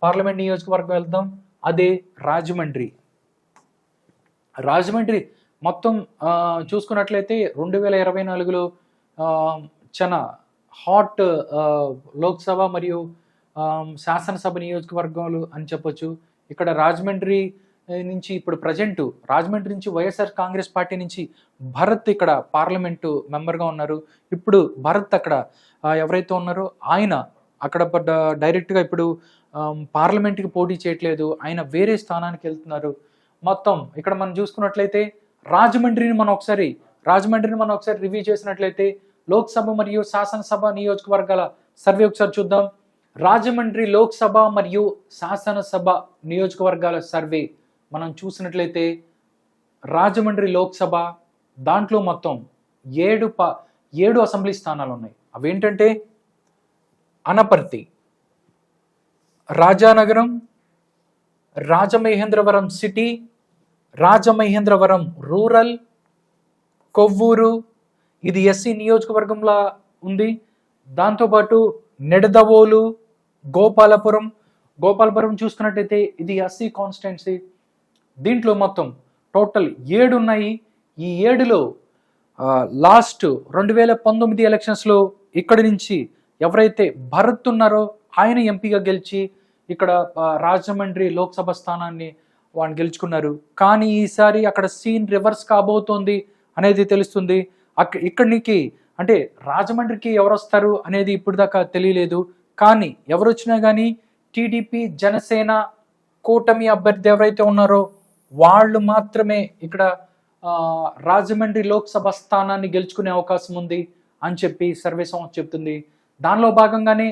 Parliament నియోజకవర్గం వెళ్దాం. అదే రాజమండ్రి. రాజమండ్రి మొత్తం చూసుకున్నట్లయితే 2024లో చాలా హాట్ లోక్సభ మరియు శాసనసభ నియోజకవర్గాలు అని చెప్పొచ్చు. ఇక్కడ రాజమండ్రి నుంచి ఇప్పుడు ప్రజెంట్ రాజమండ్రి నుంచి వైఎస్ఆర్ కాంగ్రెస్ పార్టీ నుంచి భరత్ ఇక్కడ పార్లమెంటు మెంబర్గా ఉన్నారు. ఇప్పుడు భరత్ అక్కడ ఎవరైతే ఉన్నారో ఆయన అక్కడ డైరెక్ట్గా ఇప్పుడు పార్లమెంట్కి పోటీ చేయట్లేదు, ఆయన వేరే స్థానానికి వెళ్తున్నారు. మొత్తం ఇక్కడ మనం చూసుకున్నట్లయితే రాజమండ్రిని మనం ఒకసారి రివ్యూ చేసినట్లయితే లోక్సభ మరియు శాసనసభ నియోజకవర్గాల సర్వే ఒకసారి చూద్దాం. రాజమండ్రి లోక్సభ మరియు శాసనసభ నియోజకవర్గాల సర్వే మనం చూసినట్లయితే రాజమండ్రి లోక్సభ దాంట్లో మొత్తం 7 అసెంబ్లీ స్థానాలు ఉన్నాయి. అవేంటంటే అనపర్తి, రాజానగరం, రాజమహేంద్రవరం సిటీ, రాజమహేంద్రవరం రూరల్, కొవ్వూరు, ఇది ఎస్సీ నియోజకవర్గంలో ఉంది. దాంతోపాటు నిడదవోలు, గోపాలపురం చూసుకున్నట్టయితే ఇది ఎస్సీ కాన్స్టిట్యున్సీ. దీంట్లో మొత్తం టోటల్ 7 ఉన్నాయి. ఈ 7లో లాస్ట్ 2019 ఎలక్షన్స్లో ఇక్కడి నుంచి ఎవరైతే భరత్ ఉన్నారో ఆయన ఎంపీగా గెలిచి ఇక్కడ రాజమండ్రి లోక్సభ స్థానాన్ని వాళ్ళు గెలుచుకున్నారు. కానీ ఈసారి అక్కడ సీన్ రివర్స్ కాబోతోంది అనేది తెలుస్తుంది. ఇక్కడికి అంటే రాజమండ్రికి ఎవరు వస్తారు అనేది ఇప్పుడు దాకా తెలియలేదు. కానీ ఎవరు వచ్చినా కానీ టీడీపీ జనసేన కూటమి అభ్యర్థి ఎవరైతే ఉన్నారో వాళ్ళు మాత్రమే ఇక్కడ రాజమండ్రి లోక్సభ స్థానాన్ని గెలుచుకునే అవకాశం ఉంది అని చెప్పి సర్వే సంస్థ చెప్తుంది. దానిలో భాగంగానే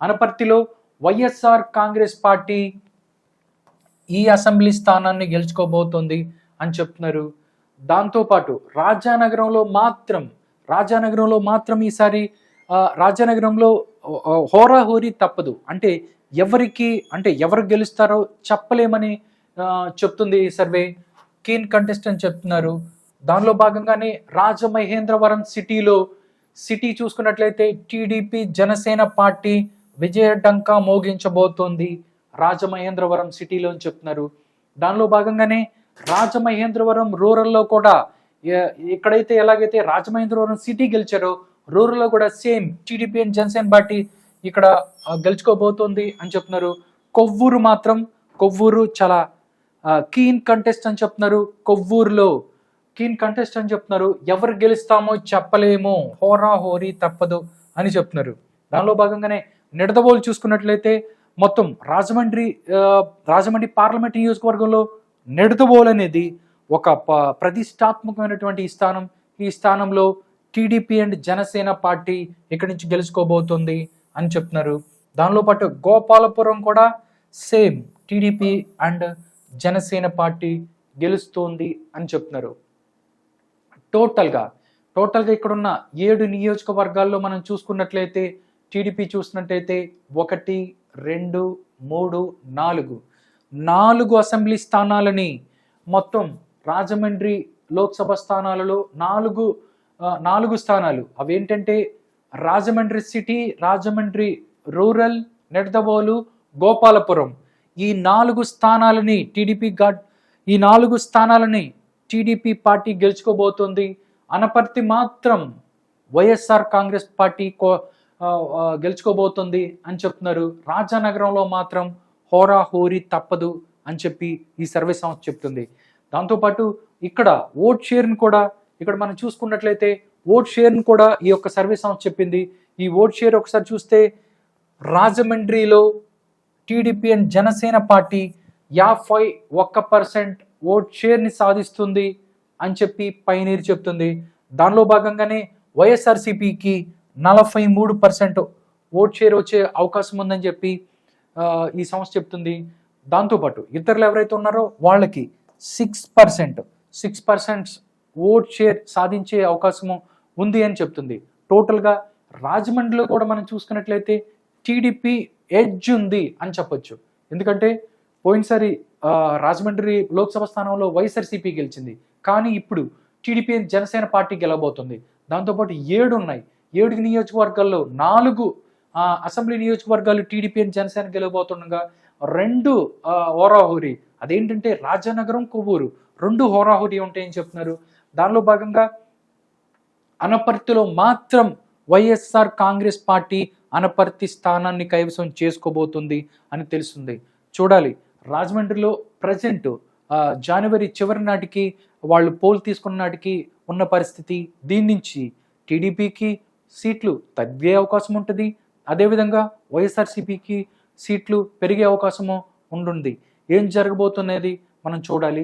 అనపర్తిలో వైఎస్ఆర్ కాంగ్రెస్ పార్టీ ఈ అసెంబ్లీ స్థానాన్ని గెలుచుకోబోతోంది అని చెప్తున్నారు. దాంతోపాటు రాజానగరంలో మాత్రం ఈసారి రాజానగరంలో హోరాహోరీ తప్పదు. అంటే ఎవరు గెలుస్తారో చెప్పలేమని చెప్తుంది ఈ సర్వే. కీన్ కంటెస్ట్ అని చెప్తున్నారు. దానిలో భాగంగానే రాజమహేంద్రవరం సిటీ చూసుకున్నట్లయితే టీడీపీ జనసేన పార్టీ విజయ డంకా మోగించబోతోంది రాజమహేంద్రవరం సిటీలో అని చెప్తున్నారు. దానిలో భాగంగానే రాజమహేంద్రవరం రూరల్లో కూడా ఎక్కడైతే ఎలాగైతే రాజమహేంద్రవరం సిటీ గెలిచారో రూరల్లో కూడా same TDP and Janasena party ఇక్కడ గెలుచుకోబోతోంది అని చెప్తున్నారు. కొవ్వూరు చాలా కీన్ కంటెస్ట్ అని చెప్తున్నారు. కొవ్వూరులో కీన్ కంటెస్ట్ అని చెప్తున్నారు. ఎవరు గెలుస్తామో చెప్పలేము, హోరాహోరీ తప్పదు అని చెప్తున్నారు. దానిలో భాగంగానే నిడదవోలు చూసుకున్నట్లయితే మొత్తం రాజమండ్రి పార్లమెంట్ నియోజకవర్గంలో నిడదవోలు అనేది ఒక ప్రతిష్టాత్మకమైనటువంటి ఈ స్థానంలో టీడీపీ అండ్ జనసేన పార్టీ ఇక్కడి నుంచి గెలుచుకోబోతుంది అని చెప్తున్నారు. దానిలో పాటు గోపాలపురం కూడా same TDP and Janasena party గెలుస్తోంది అని చెప్తున్నారు. టోటల్గా ఇక్కడున్న 7 నియోజకవర్గాల్లో మనం చూసుకున్నట్లయితే టీడీపీ చూసినట్టయితే 1, 2, 3, 4 అసెంబ్లీ స్థానాలని మొత్తం రాజమండ్రి లోక్సభ స్థానాలలో 4 స్థానాలు అవేంటంటే రాజమండ్రి సిటీ, రాజమండ్రి రూరల్, నిడదవోలు, గోపాలపురం ఈ 4 స్థానాలని టీడీపీ పార్టీ గెలుచుకోబోతోంది. అనపర్తి మాత్రం వైఎస్ఆర్ కాంగ్రెస్ పార్టీ గెలుచుకోబోతుంది అని చెప్తున్నారు. రాజానగరంలో మాత్రం హోరాహోరీ తప్పదు అని చెప్పి ఈ సర్వే సంస్థ చెప్తుంది. దాంతోపాటు ఇక్కడ ఓట్ షేర్ని కూడా ఇక్కడ మనం చూసుకున్నట్లయితే ఓట్ షేర్ని కూడా ఈ యొక్క సర్వే సంస్థ చెప్పింది. ఈ ఓట్ షేర్ ఒకసారి చూస్తే రాజమండ్రిలో TDP and Janasena party 51% vote షేర్ని సాధిస్తుంది అని చెప్పి పైనీర్ చెప్తుంది. దానిలో భాగంగానే వైఎస్ఆర్సీపీకి 43% ఓట్ షేర్ వచ్చే అవకాశం ఉందని చెప్పి ఈ సంస్థ చెప్తుంది. దాంతోపాటు ఇతరులు ఎవరైతే ఉన్నారో వాళ్ళకి 6% ఓట్ షేర్ సాధించే అవకాశము ఉంది అని చెప్తుంది. టోటల్గా రాజమండ్రిలో కూడా మనం చూసుకున్నట్లయితే టీడీపీ ఎడ్జ్ ఉంది అని చెప్పొచ్చు. ఎందుకంటే పోయినసారి రాజమండ్రి లోక్సభ స్థానంలో వైఎస్ఆర్సీపీ గెలిచింది, కానీ ఇప్పుడు టీడీపీ జనసేన పార్టీ గెలవబోతుంది. దాంతోపాటు 7 ఉన్నాయి. 7 నియోజకవర్గాల్లో 4 అసెంబ్లీ నియోజకవర్గాలు టీడీపీ అని జనసేన గెలవబోతుండగా రెండు హోరాహోరీ, అదేంటంటే రాజానగరం, కొవ్వూరు రెండు హోరాహోరీ ఉంటాయని చెప్తున్నారు. దానిలో భాగంగా అనపర్తిలో మాత్రం వైఎస్ఆర్ కాంగ్రెస్ పార్టీ అనపర్తి స్థానాన్ని కైవసం చేసుకోబోతుంది అని తెలుస్తుంది. చూడాలి. రాజమండ్రిలో ప్రజెంట్ జనవరి చివరి నాటికి వాళ్ళు పోల్ తీసుకున్న నాటికి ఉన్న పరిస్థితి, దీని నుంచి టీడీపీకి సీట్లు తగ్గే అవకాశం ఉంటుంది, అదేవిధంగా వైఎస్ఆర్సీపీకి సీట్లు పెరిగే అవకాశము ఉంటుంది. ఏం జరగబోతున్నది మనం చూడాలి.